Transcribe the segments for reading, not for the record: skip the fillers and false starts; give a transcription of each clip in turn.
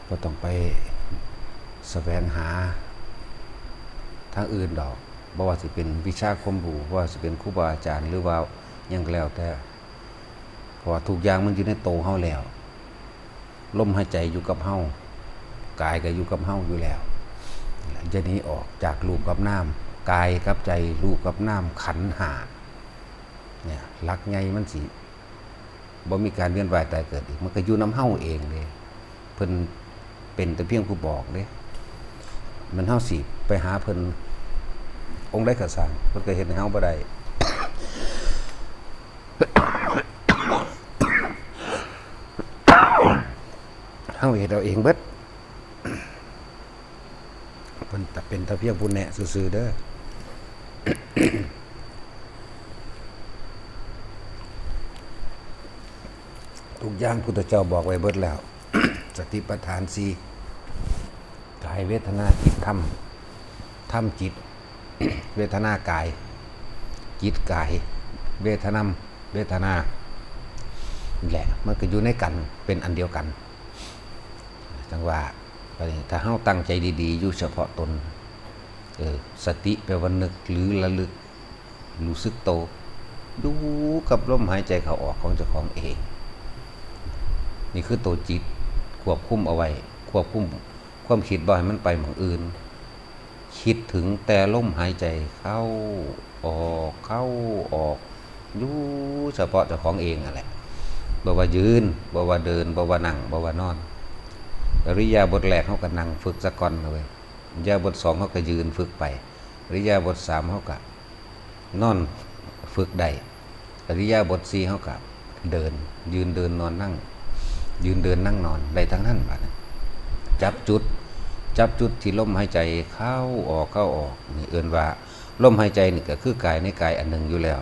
บ่ต้องไปแสวงหาทางอื่นดอกบ่ว่าสิเป็นวิชาความรู้บ่ว่าสิเป็นครูบาอาจารย์หรือว่าหยังก็แล้วแต่เพราะว่าทุกอย่างมันอยู่ในโตวเฮาแล้วลมหายใจอยู่กับเฮากายก็อยู่กับเฮาอยู่แล้วจะหนีออกจากรูปกับนามกายกับใจรูปกับนามขันธ์ห้าเนี่ยหลักใหญ่มันสิบ่มีการเวียนว่ายตายเกิดอีกมันก็อยู่นำเฮาเองเด้เพิ่นเป็นแต่เพียงผู้บอกเด้มันเฮาสิไปหาเพิ่นองค์ใดก็สร้างเพิ่นก็เฮ็ดให้เฮาบ่ได้ เฮาเฮ็ดเอาเองเบิดเพิ่นแต่เป็นแต่เพียงผู้แนะซื่อๆเด้อ ทุกอย่างพุทธเจ้าบอกไว้เบิดแล้ว สติปัฏฐาน4กายเวทนาจิตธรรมธรรมจิต เวทนากายจิตกายเวทนามเวทนาแหละมันก็อยู่ในกันเป็นอันเดียวกันจังว่าถ้าเฮาตั้งใจดีๆอยู่เฉพาะตนสติแปลว่านึกหรือระลึกรู้สึกโตดูกับลมหายใจเข้าออกของเจ้าของเองนี่คือตัวจิตควบคุมเอาไว้ควบคุมความคิดบ่ให้มันไปหม้องอื่นคิดถึงแต่ลมหายใจเข้าออกเข้าออกอยู่เฉพาะเจ้าของเองนั่นแหละบ่ว่ายืนบ่ว่าเดินบ่ว่านั่งบ่ว่านอนอริยาบทแรกเฮาก็นั่งฝึกซะก่อนเลยอริยาบท2เฮาก็ยืนฝึกไปอริยาบท3เฮาก็นอนฝึกได้อริยาบท4เฮาก็เดินยืนเดินนอนนั่งยืนเดินนั่งนอนได้ทั้งนั้นบัดนี้จับจุดที่ลมหายใจเข้าออกเข้าออกนี่เอิ้นว่าลมหายใจนี่ก็คือกายในกายอันหนึ่งอยู่แล้ว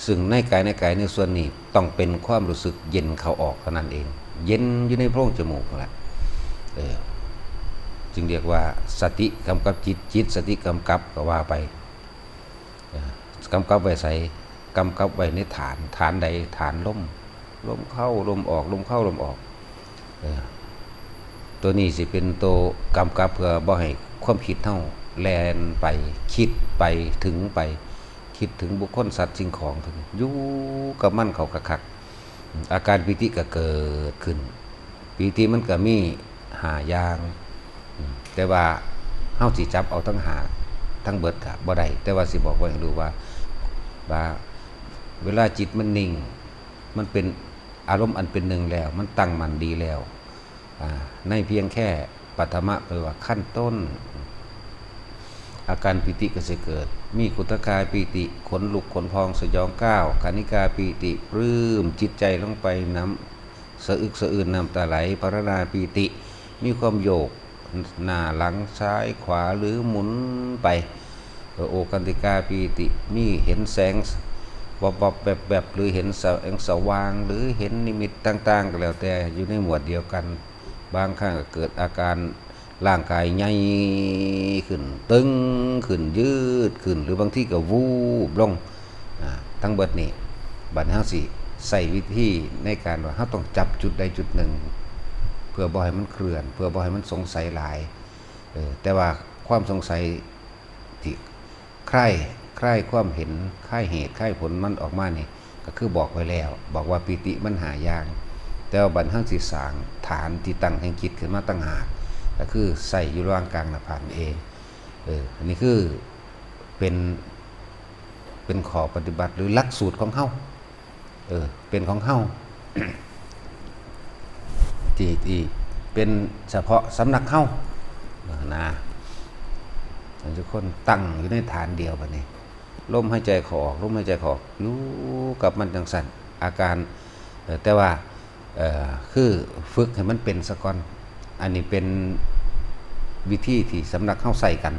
ซึ่งในกายในส่วนนี้ต้องเป็นความรู้สึกเย็นเข้าออกเท่านั้นเองเย็นอยู่ในโพรงจมูกนั่นแหละจึงเรียกว่าสติกำกับจิตสติกำกับก็ว่าไปกำกับไว้ใส่กำกับไว้ในฐานใดฐานลมเข้าลมออกลมเข้าลมออกตัวนี้สิเป็นตัวกำกับเพื่อบ่ให้ความคิดเฮาแล่นไปคิดไปถึงไปคิดถึงบุคคลสัตว์สิ่งของอยู่กับมันเขาคักๆอาการปิติก็เกิดขึ้นปิติมันก็มี5อย่างแต่ว่าเฮาสิจับเอาทั้ง5ทั้งเบิดก็บ่ได้แต่ว่าสิบอกไว้ให้รู้ว่าเวลาจิตมันนิ่งมันเป็นอารมณ์อันเป็นหนึ่งแล้วมันตั้งมั่นดีแล้วในเพียงแค่ปัฐมะแปลว่าขั้นต้นอาการปิติก็จะเกิดมีขุทกายปิติขนลุกขนพองสยองก้าวคณิกาปิติปลื้มจิตใจลงไปน้ำสะอึกสะอื้นน้ำตาไหลปรณาปิติมีความโยกหน้าหลังซ้ายขวาหรือหมุนไปโอกันติกาปิติมีเห็นแสงวับแบบหรือเห็นแสงสว่างหรือเห็นนิมิตต่างๆก็แล้วแต่อยู่ในหมวดเดียวกันบางครั้งก็เกิดอาการร่างกายใหญ่ขึ้นตึงขึ้นยืดขึ้นหรือบางที่ก็วูบลงทั้งเบิดนี้บัดเฮาสิใส่วิธีในการว่าเฮาต้องจับจุดใดจุดหนึ่งเพื่อบ่ให้มันเคลื่อนเพื่อบ่ให้มันสงสัยหลายแต่ว่าความสงสัยที่ใคร่ความเห็นค่ายเหตุค่ายผลมันออกมานี่ก็คือบอกไว้แล้วบอกว่าปิติมันหาอย่างแต่ว่าบัดเฮาสิสร้างฐานที่ตั้งแห่งจิตขึ้นมาตั้งหากก็คือใส่อยู่ระหว่างกลางหน้าผากเองอันนี้คือเป็นข้อปฏิบัติหรือหลักสูตรของเฮาเป็นของเฮา ที่เป็นเฉพาะสำนักเฮานะทุกคนตั้งอยู่ในฐานเดียวบัดนี้ลมหายใจเข้าออกลมหายใจเข้าออกรู้กับมันจังซั่นอาการแต่ว่าคือฝึกให้มันเป็นซะก่อนอันนี้เป็นวิธีที่สำนักเข้าใส่กัน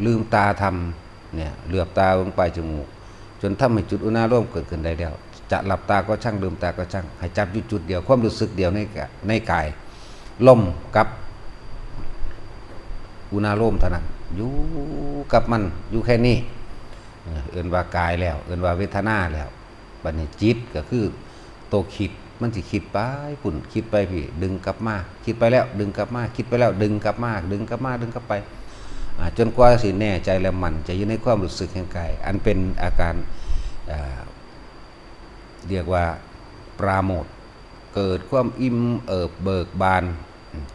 ลืมตาทำเนี่ยเหลือบตาลงไปจมูกจนทำให้จุดอุณาโลมเกิดขึ้นได้แล้วจะหลับตาก็ช่างลืมตาก็ช่างให้จับอยู่จุดเดียวความรู้สึกเดียวในกายลมกับอุณาโลมเท่านั้นอยู่กับมันอยู่แค่นี้เอิ้นว่ากายแล้วเอิ้นว่าเวทนาแล้วบัดนี้จิตก็คือตัวคิด มันสิคิดไปปุ่นคิดไปพี่ดึงกลับมาคิดไปแล้วดึงกลับมาคิดไปแล้วดึงกลับมาดึงกลับมาดึงกลับไปจนกว่าสิแน่ใจและมันจะอยู่ในความรู้สึกแห่งกายอันเป็นอาการเรียกว่าปราโมทย์เกิดความอิ่มเอิบเบิกบาน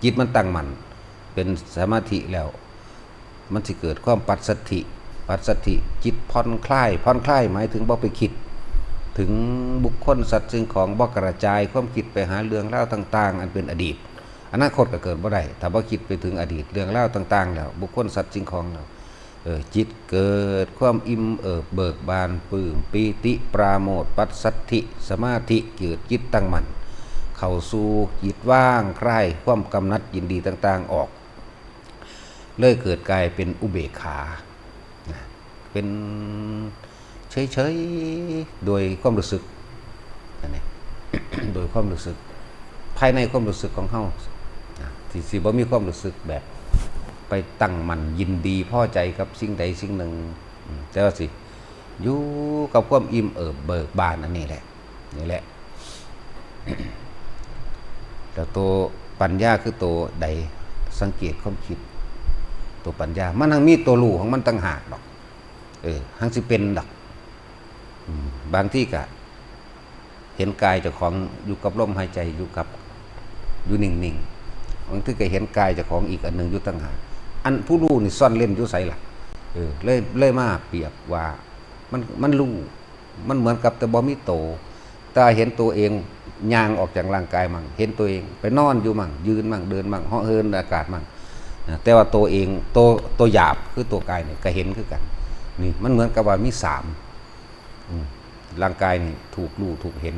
จิตมันตั้งมั่นเป็นสมาธิแล้วมันสิเกิดความปัสสัทธิจิตผ่อนคลายหมายถึงบ่ไปคิดถึงบุคคลสัตว์สิ่งของบ่กระจายความคิดไปหาเรื่องเล่าต่างๆอันเป็นอดีตอนาคตก็เกิดบ่ได้ถ้าบ่คิดไปถึงอดีตเรื่องเล่าต่างๆแล้วบุคคลสัตว์สิ่งของแล้วจิตเกิดความอิ่มเอิบเบิกบานปลื้มปีติปราโมทย์ปัสสัทธิสมาธิเกิดจิตตั้งมั่นเข้าสู่จิตว่างคลายความกำหนัดยินดีต่างๆออกเลยเกิดกลายเป็นอุเบกขาเป็นเฉยๆโดยความรู้สึกนั่นเอง โดยความรู้สึกภายในความรู้สึกของเฮาที่สิบ่มีความรู้สึกแบบไปตั้งมั่นยินดีพอใจกับสิ่งใดสิ่งหนึ่งแต่ว่าสิอยู่กับความอิ่มเอิบเบิกบานอันนี้แหละนี่แหละ แล้วตัวปัญญาคือตัวใดสังเกตความคิดตัวปัญญามันทั้งมีตัวรู้ของมันต่างหากดอกทั้งสิเป็นดอกบางที่ก็เห็นกายเจ้าของอยู่กับลมหายใจอยู่นิ่งๆบางที่ก็เห็นกายเจ้าของอีกอันหนึ่งอยู่ต่างหากอันผู้รู้นี่ซ่อนเล่นอยู่ไสล่ะเลยมาเปรียบว่ามันรู้มันเหมือนกับแต่บ่มีโตแต่เห็นตัวเองย่างออกจากร่างกายมั่งเห็นตัวเองไปนอนอยู่มั่งยืนมั่งเดินมั่งเหาะเหินอากาศมั่งแต่ว่าตัวเองตัวหยาบคือตัวกายเนี่ยก็เห็นคือกันนี่มันเหมือนกับว่ามีสามร่างกายนี่ถูกรู้ถูกเห็น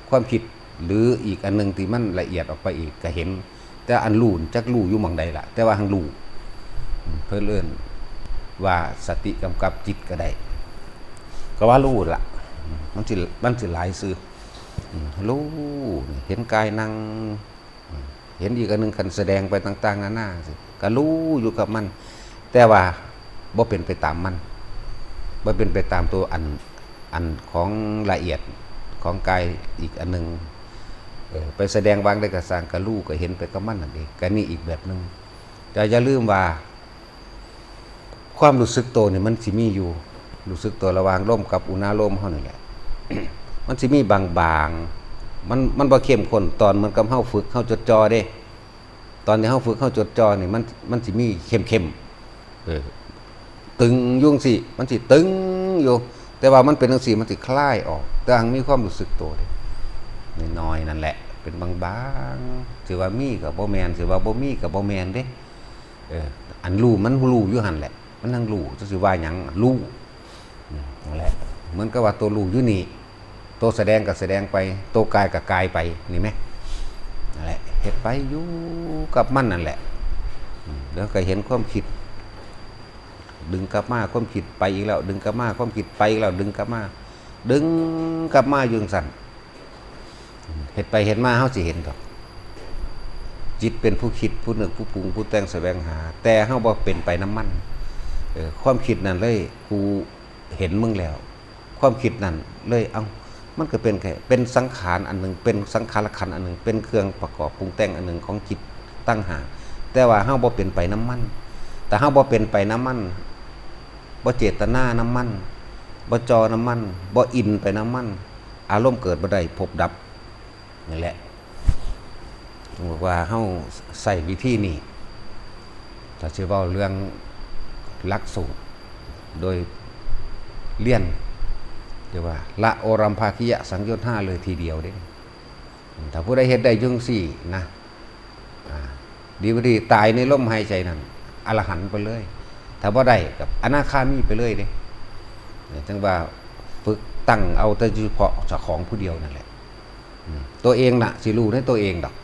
ความคิดหรืออีกอันนึงที่มันละเอียดออกไปอีกก็เห็นแต่อันรู้จักรู้อยู่หม่องใดล่ะแต่ว่าหังรู้เพิ่นเอิ้นว่าสติกำกับจิตก็ได้ก็ว่ารู้ล่ะมันสิหลายซื่อรู้เห็นกายนั่งเห็นอีกอันนึงคันแสดงไปต่างๆนานาสิก็รู้อยู่กับมันแต่ว่าบ่เป็นไปตามมันบ่เป็นไปตามตัวอันของละเอียดของกายอีกอันนึงไปแสดงวางได้กับสร้างกะรู้ก็เห็นไปกับมันนั่นเองก็นี่อีกแบบนึงแต่อย่าลืมว่าความรู้สึกตัวนี่มันสิมีอยู่รู้สึกตัวระหว่างลมกับอุณาโลมเฮานี่แหละ มันสิมีบางๆมันบ่เข้มข้นตอนเหมือนกับเฮาฝึกเฮาจดจ่อเด้ตอนที่เฮาฝึกเฮาจดจ่อนี่มันสิมีเข้มตึงยุ่งสิมันสิตึงอยู่แต่ว่ามันเป็นจังซี่มันสิคลายออกแต่หังมีความรู้สึกตัวเด้น้อยๆนั่นแหละเป็นบางๆสิว่ามีก็บ่แม่นสิว่าบ่มีก็บ่แม่นเด้อันรู้มันรู้อยู่หั่นแหละมันทั้งรู้จังสิว่าหยังรู้นั่นแหละเหมือนกับว่าตัวรู้อยู่นี่ตัวแสดงก็แสดงไปตัวกายก็กายไปนี่มั้ยนั่นแหละเฮ็ดไปอยู่กับมันนั่นแหละแล้วก็เห็นความคิดดึงกลับมาความคิดไปอีกแล้วดึงกลับมาความคิดไปอีกแล้วดึงกลับมาอยู่จังซั่นเฮ็ดไปเฮ็ดมาเฮาสิเห็นดอกจิตเป็นผู้คิดผู้นึกผู้ปรุงผู้แต่งแสวงหาแต่เฮาบ่เป็นไปน้ำมันความคิดนั่นเลยกูเห็นมึงแล้วความคิดนั่นเลยมันก็เป็นแค่เป็นสังขารอันนึงเป็นสังขารขันธ์อันนึงเป็นเครื่องประกอบปรุงแต่งอันนึงของจิตตั้งหากแต่ว่าเฮาบ่เป็นไปน้ำมันแต่เฮาบ่เป็นไปน้ำมันบ่เจตนาน้ำมันบ่จอน้ำมันบ่อินไปน้ำมันอารมณ์เกิดบ่ได้พบดับนี่แหละบอกว่าเฮาใส่วิธีนี้ถ้าสิเว้าเรื่องหลักสูตรโดยเรียนเรียกว่าละโอรัมภาคิยะสังโยชน์5เลยทีเดียวเด้ถ้าผู้ใดเฮ็ดได้จังซี่นะดีบ่ดีตายในลมหายใจนั่นอรหันต์ไปเลยถ้าบ่ได้กับอนาคามีไปเลยเด้จังว่าฝึกตั้งเอาแต่เฉพาะเจ้าของผู้เดียวนั่นแหละตัวเองน่ะสิรู้ในตัวเองดอก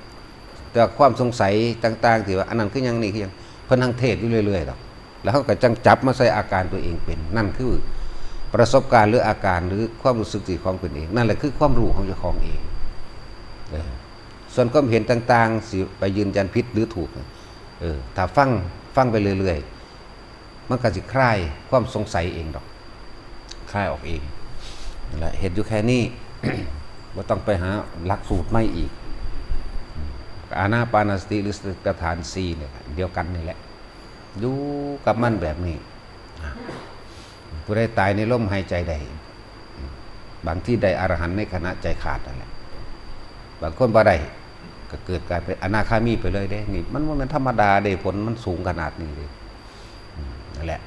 แต่ความสงสัยต่างๆที่ว่าอันนั้นคือหยังนี่คือหยังเพิ่นทั้งเทศอยู่เรื่อยๆดอกแล้วเขาก็จังจับมาใส่อาการตัวเองเป็นนั่นคือประสบการณ์หรืออาการหรือความรู้สึกที่ของเป็นเองนั่นแหละคือความรู้ของเจ้าของเองส่วนความเห็นต่างๆสิไปยืนยันผิดหรือถูกถ้าฟังไปเรื่อยๆมันก็สิคลายความสงสัยเองดอกคลายออกเองนั่นแหละเห็นอยู่แค่นี้ ว่าต้องไปหาหลักสูตรไม่อีกอานาปานสติหรือสติปัฏฐาน4เนี่ยเดียวกันนี่แหละอยู่กับมันแบบนี้ผู้ใดตายในลมหายใจใดบางที่ได้อรหันต์ในขณะใจขาดนั่นแหละบางคนบ่ได้ก็เกิดกลายเป็นอนาคามีไปเลยได้นี่มันว่ามันธรรมดาเด้ผลมันสูงขนาดนี้เลยนั่นแหละ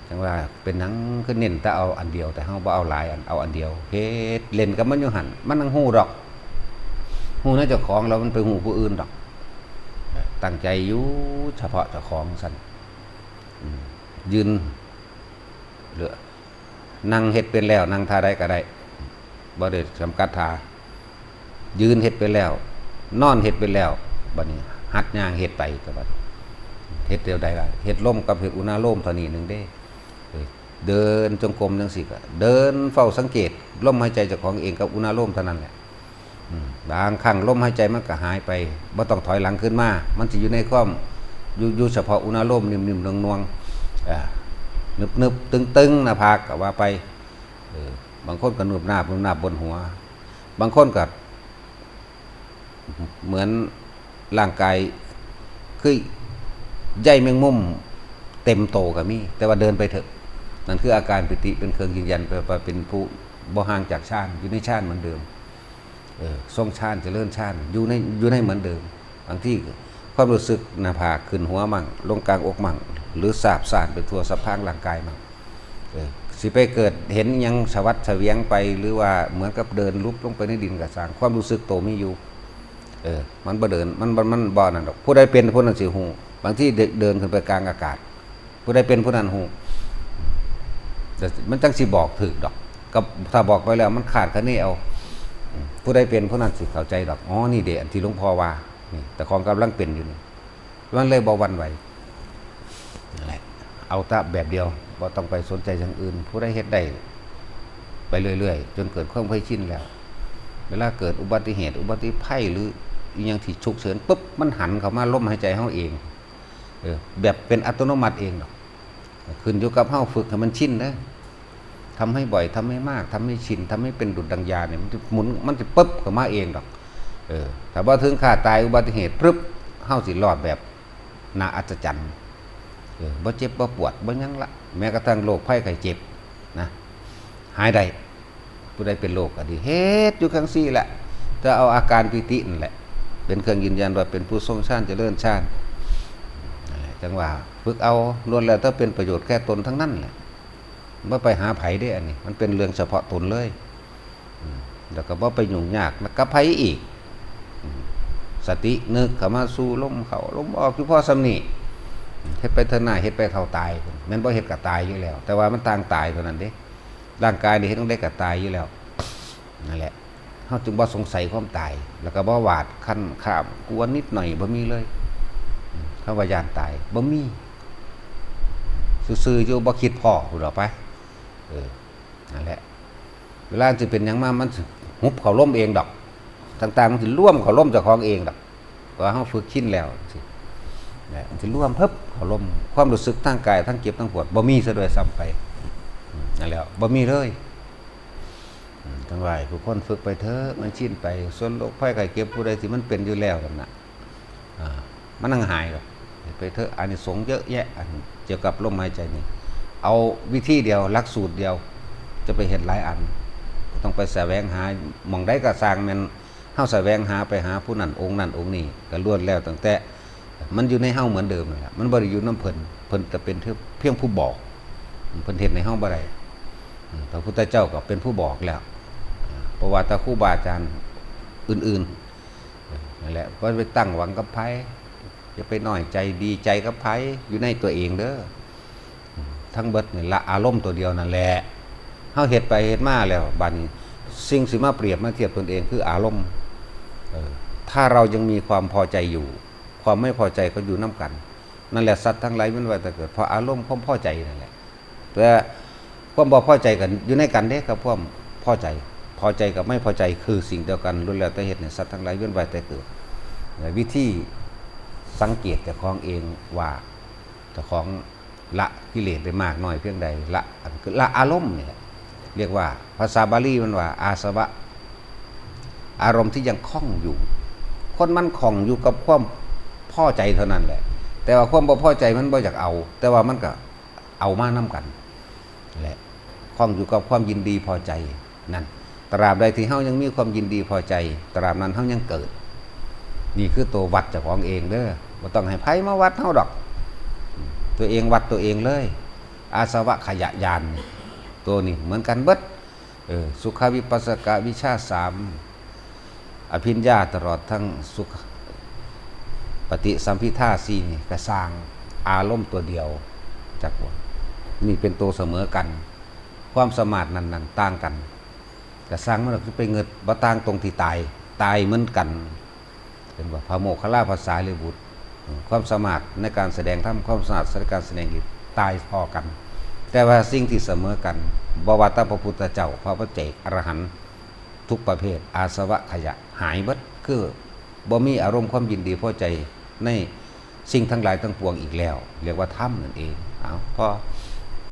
จังว่าเป็นหนังคือเน้นแต่เอาอันเดียวแต่เฮาบ่เอาหลายอันเอาอันเดียวเฮ็ดเล่นกับมันอยู่หั่นมันนังฮู้ดอกฮู้นะเจ้าของแล้วมันไปฮู้ผู้อื่นดอกตั้งใจอยู่เฉพาะเจ้าของซั่นยืนเหลือนั่งเฮ็ดเป็นแล้วนั่งท่าใดก็ได้บ่ได้จำกัดท่ายืนเฮ็ดไปแล้วนอนเฮ็ดไปแล้วบัดนี้หัดย่างเฮ็ดไปก็บัดเฮ็ดเดียวใดล่ะเฮ็ดลมกับเฮ็ดอุณาโลมเท่านี้นึงเด้เดินจงกรมจังซี่ก็เดินเฝ้าสังเกตลมหายใจเจ้าของเองกับอุณาโลมเท่านั้นแหละบางครั้งลมหายใจมันก็หายไปบ่ต้องถอยหลังขึ้นมามันสิอยู่ในความอยู่เฉพาะอุณาโลมนิ่มๆนวลๆนึบๆตึงๆหน้าผากก็ว่าไปบางคนก็นูบหน้าบนหัวบางคนก็เหมือนร่างกายคือใยแมงมุมเต็มโตก็มีแต่ว่าเดินไปเถอะนั่นคืออาการปิติเป็นเครื่องยืนยันไปเป็นผู้บ่ห่างจากฌานอยู่ในฌานเหมือนเดิมทรงฌานเจริญฌานอยู่ในเหมือนเดิมบางที่ความรู้สึกหน้าผากขึ้นหัวมั่งลงกลางอกมั่งหรือสาบซ่านไปทั่วสะพางร่างกายมั่งสิไปเกิดเห็นยังสวัสดิ์เสวียงไปหรือว่าเหมือนกับเดินลุกลงไปในดินกระสร้างความรู้สึกโตมีอยู่มันบ่เดินมันบ่นั่นดอกผู้ใดเป็นผู้นั้นสิฮู้บางที่เดินขึ้นไปกลางอากาศผู้ใดเป็นผู้นั้นฮู้แต่มันจังสิบอกถูกดอกกับถ้าบอกไปแล้วมันขาดคะเนเอาผู้ใดเป็นผู้นั้นสิเข้าใจดอกอ๋อนี่เด้อันที่หลวงพ่อว่านี่แต่ของกำลังเป็นอยู่นี่มันเลยบ่หวั่นไหวนั่นแหละเอาแต่แบบเดียวบ่ต้องไปสนใจอย่างอื่นผู้ใดเฮ็ดได้ไปเรื่อยๆจนเกิดความเคยชินแล้วเวลาเกิดอุบัติเหตุอุบัติภัยหรืออย่างที่ฉุกเฉินปุ๊บมันหันเข้ามาลมหายใจเฮาเองแบบเป็นอัตโนมัติเองดอกขึ้นอยู่กับเฮาฝึกให้มันชินเด้อทำให้บ่อยทำให้มากทำให้ชินทำให้เป็นดุจดังยาเนี่ยมันจะหมุนมันจะปุ๊บเข้ามาเองดอกถ้าว่าถึงข่าตายอุบัติเหตุปุ๊บเฮาสิรอดแบบน่าอัศจรรย์บ่เจ็บบ่ปวดบ่หยังละแม้กระทั่งโรคภัยไข้เจ็บนะหายได้ผู้ใดเป็นโรคก็ดีเฮ็ดอยู่จังซี่แหละจะเอาอาการปิตินั่นแหละเป็นเครื่องยืนยันว่าเป็นผู้ทรงฌานเจริญฌานนั่นแหละจังว่าฝึกเอาล้วนแล้วถ้าเป็นประโยชน์แค่ตนทั้งนั้นแหละบ่ไปหาไผได้อันนี้มันเป็นเรื่องเฉพาะตนเลยแล้วก็บ่ไปยุ่งยากกับไผอีกสตินึกเข้ามาสู่ลมเข้าลมออกอยู่พอสำนี้เฮ็ดไปเท่าหน้าเฮ็ดไปเท่าตายแม่นบ่เฮ็ดก็ตายอยู่แล้วแต่ว่ามันต่างตายเท่านั้นเด้ร่างกายนี่เฮ็ดต้องได้ก็ตายอยู่แล้วนั่นแหละเฮาจึงบ่สงสัยความตายแล้วก็บ่หวาดคั่นข้ามกลัวนิดหน่อยบ่มีเลยคำว่าย่านตายบ่มีซื่อๆอยู่บ่คิดพ้อพูดออกไปนั่นแหละเวลาสิเป็นหยังมามันสิหุบเข้าล่มเองดอกต่างๆมันสิร่วมเข้าล่มเจ้าของเองดอกเพราะเฮาฝึกชินแล้วสิมันสิร่วมเพิบเข้าล่มความรู้สึกทางกายทั้งเจ็บทั้งปวดบ่มีซะด้วยซ้ำไปนั่นแหละบ่มีเลยทั้งหลายผู้คนฝึกไปเถอะมันชินไปส่วนโรคภัยไข้เจ็บผู้ใดที่มันเป็นอยู่แล้วนั่นน่ะมันนั่งหายหรอกไปเถอะอานิสงส์เยอะแยะอันเกี่ยวกับลมหายใจนี่เอาวิธีเดียวหลักสูตรเดียวจะไปเห็นหลายอันต้องไปแสวงหาหม่องใดก็สร้างแม่นเฮาแสวงหาไปหาผู้นั้นองค์นั้นองค์นี้ก็ล้วนแล้วตั้งแต่มันอยู่ในเฮาเหมือนเดิมนั่นแหละมันบ่ได้อยู่นำเพิ่นจะเป็นเพียงผู้บอกเพิ่นเฮ็ดในเฮาบ่ได้พระพุทธเจ้าก็เป็นผู้บอกแล้วเพราะว่าถ้าครูบาอาจารย์อื่นๆนั่นแหละก็ไปตั้งหวังกับไผอย่าไปน้อยใจดีใจกับไผอยู่ในตัวเองเด้อทั้งเบิดนี่ละอารมณ์ตัวเดียวนั่นแหละเฮาเฮ็ดไปเฮ็ดมาแล้วบัดนี้สิ่งสิมาเปรียบมาเทียบตนเองคืออารมณ์ถ้าเรายังมีความพอใจอยู่ความไม่พอใจก็อยู่นำกันนั่นแหละสัตว์ทั้งหลายมันว่าแต่เกิดเพราะอารมณ์ความพอใจนั่นแหละแต่ความบ่พอใจกันอยู่ในกันเด้กับความพอใจกับไม่พอใจคือสิ่งเดียวกันล้วนแล้วแต่เหตุเนี่ยสัตว์ทั้งหลายเวียนว่ายแต่เกิดวิธีสังเกตเจ้าของเองว่าเจ้าของละกิเลสได้มากน้อยเพียงใดละอารมณ์เนี่ยเรียกว่าภาษาบาลีมันว่าอาสวะ อารมณ์ที่ยังคล้องอยู่ คนมันคล้องอยู่กับความพอใจเท่านั้นแหละ แต่ว่าความบ่พอใจมันบ่อยากเอา แต่ว่ามันก็เอามานํกันแหละคล้องอยู่กับความยินดีพอใจนั่นตราบใดที่เฮายังมีความยินดีพอใจตราบนั้นเฮายังเกิดนี่คือตัววัดเจ้าของเองเด้อบ่ต้องให้ไผมาวัดเฮาดอกตัวเองวัดตัวเองเลยอาสวะขยะยานตัวนี้เหมือนกันเบิดสุขวิปัสสกวิชา3อภิญญาตลอดทั้งสุขปฏิสัมภิทา4นี่ก็สร้างอารมณ์ตัวเดียวจักว่านี่เป็นตัวเสมอกันความสมาธินั้นต่างกันก็สร้างมันคือไปเงิดบ่ต่างตรงที่ตายเหมือนกันเป็นว่าพระโมคคัลลาภาษาลิบุตรความสมาธิในการแสดงธรรมความสมาธิในการแสดงฤทธิ์ตายพอกันแต่ว่าสิ่งที่เสมอกันบ่ว่าแต่พระพุทธเจ้าพระปัจเจกอรหันต์ทุกประเภทอาสวะขยะหายเบิดคือบ่มีอารมณ์ความยินดีพอใจในสิ่งทั้งหลายทั้งปวงอีกแล้วเรียกว่าธรรมนั่นเองเอาพอ